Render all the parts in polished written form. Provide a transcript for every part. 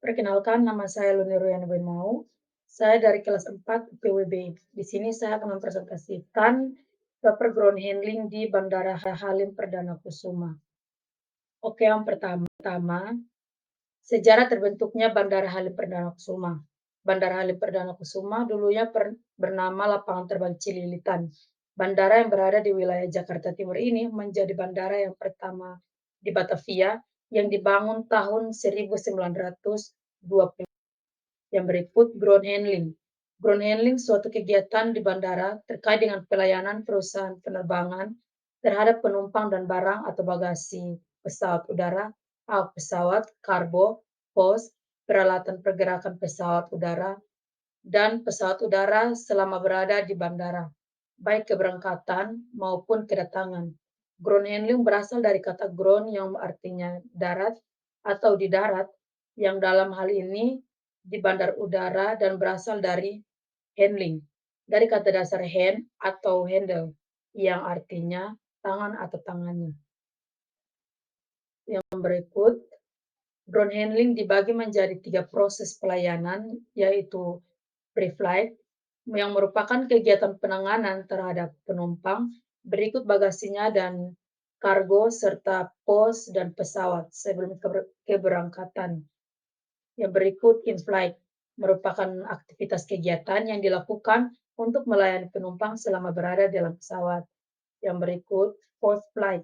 Perkenalkan, nama saya Luni Ruyana Mau. Saya dari kelas 4 PWB. Di sini saya akan mempresentasikan paper ground handling di Bandara Halim Perdana Kusuma. Oke, yang pertama, sejarah terbentuknya Bandara Halim Perdana Kusuma. Bandara Halim Perdana Kusuma dulunya bernama Lapangan Terbang Cililitan. Bandara yang berada di wilayah Jakarta Timur ini menjadi bandara yang pertama di Batavia yang dibangun tahun 1920. Yang berikut ground handling. Ground handling suatu kegiatan di bandara terkait dengan pelayanan perusahaan penerbangan terhadap penumpang dan barang atau bagasi pesawat udara, pesawat, kargo, pos, peralatan pergerakan pesawat udara, dan pesawat udara selama berada di bandara, baik keberangkatan maupun kedatangan. Ground handling berasal dari kata ground yang artinya darat atau di darat, yang dalam hal ini di bandar udara dan berasal dari handling, dari kata dasar hand atau handle, yang artinya tangan atau tangannya. Yang berikut, ground handling dibagi menjadi 3 proses pelayanan, yaitu pre-flight, yang merupakan kegiatan penanganan terhadap penumpang, berikut bagasinya dan kargo, serta pos dan pesawat sebelum keberangkatan. Yang berikut in-flight, merupakan aktivitas kegiatan yang dilakukan untuk melayani penumpang selama berada dalam pesawat. Yang berikut post-flight,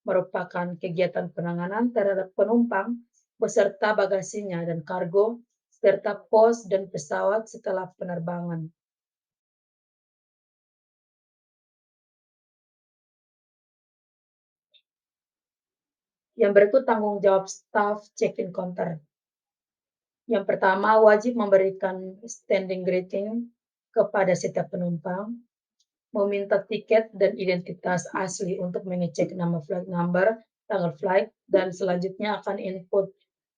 merupakan kegiatan penanganan terhadap penumpang beserta bagasinya dan kargo, serta pos dan pesawat setelah penerbangan. Yang berikut tanggung jawab staf check-in counter. Yang pertama, wajib memberikan standing greeting kepada setiap penumpang, meminta tiket dan identitas asli untuk mengecek nama flight number, tanggal flight, dan selanjutnya akan input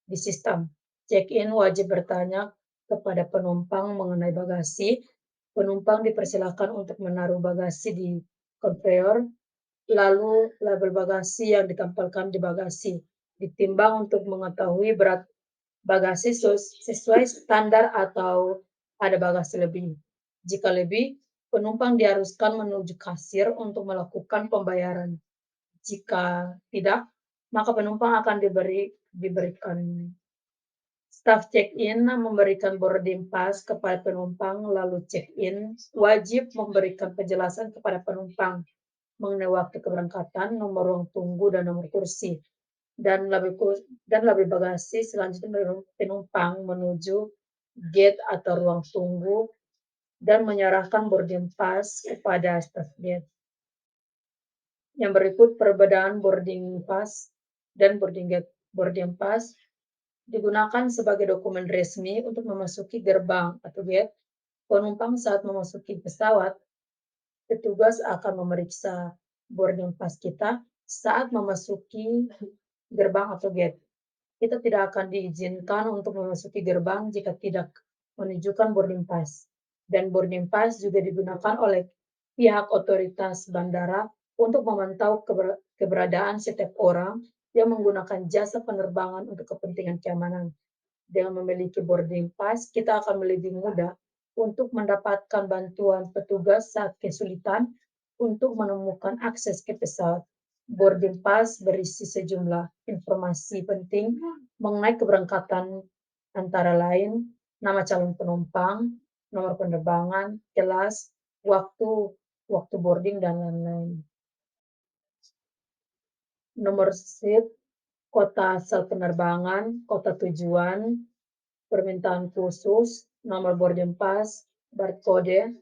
di sistem. Check-in wajib bertanya kepada penumpang mengenai bagasi. Penumpang dipersilakan untuk menaruh bagasi di konveyor, lalu label bagasi yang ditempelkan di bagasi ditimbang untuk mengetahui berat bagasi sesuai standar atau ada bagasi lebih. Jika lebih, penumpang diharuskan menuju kasir untuk melakukan pembayaran. Jika tidak, maka penumpang akan diberikan. Staf check-in memberikan boarding pass kepada penumpang, lalu check-in wajib memberikan penjelasan kepada penumpang mengenai waktu keberangkatan, nomor ruang tunggu, dan nomor kursi, dan label bagasi. Selanjutnya penumpang menuju gate atau ruang tunggu dan menyerahkan boarding pass kepada staf gate. Yang berikut perbedaan boarding pass dan boarding gate. Boarding pass digunakan sebagai dokumen resmi untuk memasuki gerbang atau gate. Penumpang saat memasuki pesawat, petugas akan memeriksa boarding pass kita saat memasuki gerbang atau gate. Kita tidak akan diizinkan untuk memasuki gerbang jika tidak menunjukkan boarding pass. Dan boarding pass juga digunakan oleh pihak otoritas bandara untuk memantau keberadaan setiap orang yang menggunakan jasa penerbangan untuk kepentingan keamanan. Dengan memiliki boarding pass, kita akan lebih mudah untuk mendapatkan bantuan petugas saat kesulitan untuk menemukan akses ke pesawat. Boarding pass berisi sejumlah informasi penting mengenai keberangkatan, antara lain nama calon penumpang, nomor penerbangan, kelas, waktu boarding, dan lain-lain. Nomor seat, kota asal penerbangan, kota tujuan, permintaan khusus, nomor boarding pass, barcode,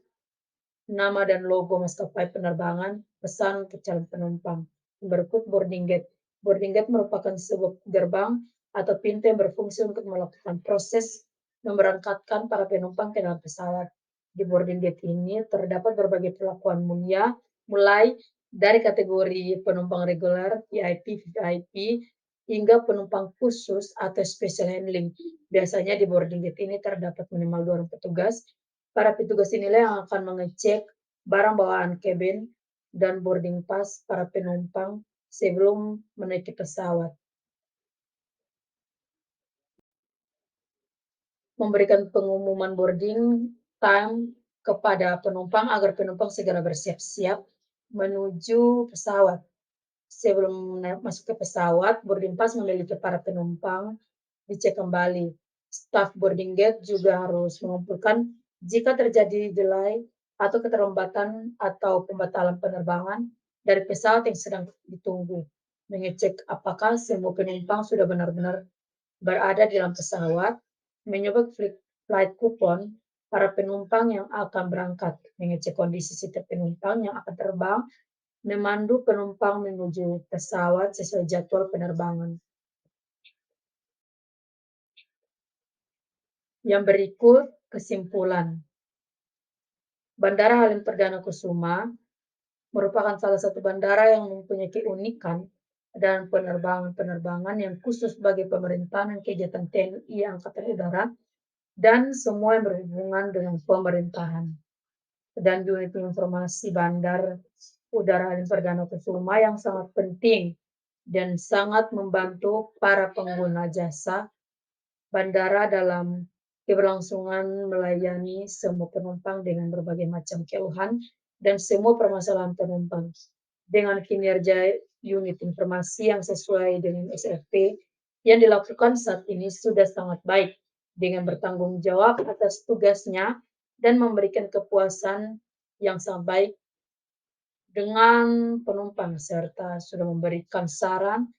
nama dan logo maskapai penerbangan, pesan untuk calon penumpang. Berikut boarding gate. Boarding gate merupakan sebuah gerbang atau pintu yang berfungsi untuk melakukan proses memberangkatkan para penumpang ke dalam pesawat. Di boarding gate ini terdapat berbagai perlakuan mulia, mulai dari kategori penumpang reguler, VIP, VIP, hingga penumpang khusus atau special handling. Biasanya di boarding gate ini terdapat minimal 2 orang petugas. Para petugas inilah yang akan mengecek barang bawaan cabin dan boarding pass para penumpang sebelum menaiki pesawat. memberikan pengumuman boarding time kepada penumpang agar penumpang segera bersiap-siap menuju pesawat. Sebelum masuk ke pesawat, boarding pass memiliki para penumpang dicek kembali. Staf boarding gate juga harus mengumpulkan jika terjadi delay atau keterlambatan atau pembatalan penerbangan dari pesawat yang sedang ditunggu. Mengecek apakah semua penumpang sudah benar-benar berada di dalam pesawat, mencoba flight coupon para penumpang yang akan berangkat, mengecek kondisi setiap penumpang yang akan terbang, memandu penumpang menuju pesawat sesuai jadwal penerbangan. Yang berikut kesimpulan. Bandara Halim Perdana Kusuma merupakan salah satu bandara yang mempunyai keunikan dan penerbangan-penerbangan yang khusus bagi pemerintahan dan kegiatan TNI Angkatan Udara dan semua yang berhubungan dengan pemerintahan. Dan unit informasi Bandar Udara Halim Perdana Kusuma yang sangat penting dan sangat membantu para pengguna jasa bandara dalam keberlangsungan melayani semua penumpang dengan berbagai macam keluhan dan semua permasalahan penumpang. Dengan kinerja unit informasi yang sesuai dengan SFP yang dilakukan saat ini sudah sangat baik dengan bertanggung jawab atas tugasnya dan memberikan kepuasan yang sangat baik dengan penumpang serta sudah memberikan saran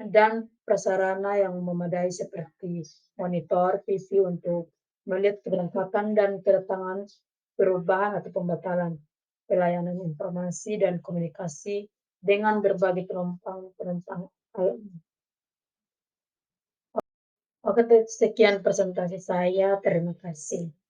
dan prasarana yang memadai seperti monitor, TV untuk melihat keberangkatan dan kedatangan, perubahan atau pembatalan, pelayanan informasi dan komunikasi dengan berbagai penumpang. Oke, sekian presentasi saya. Terima kasih.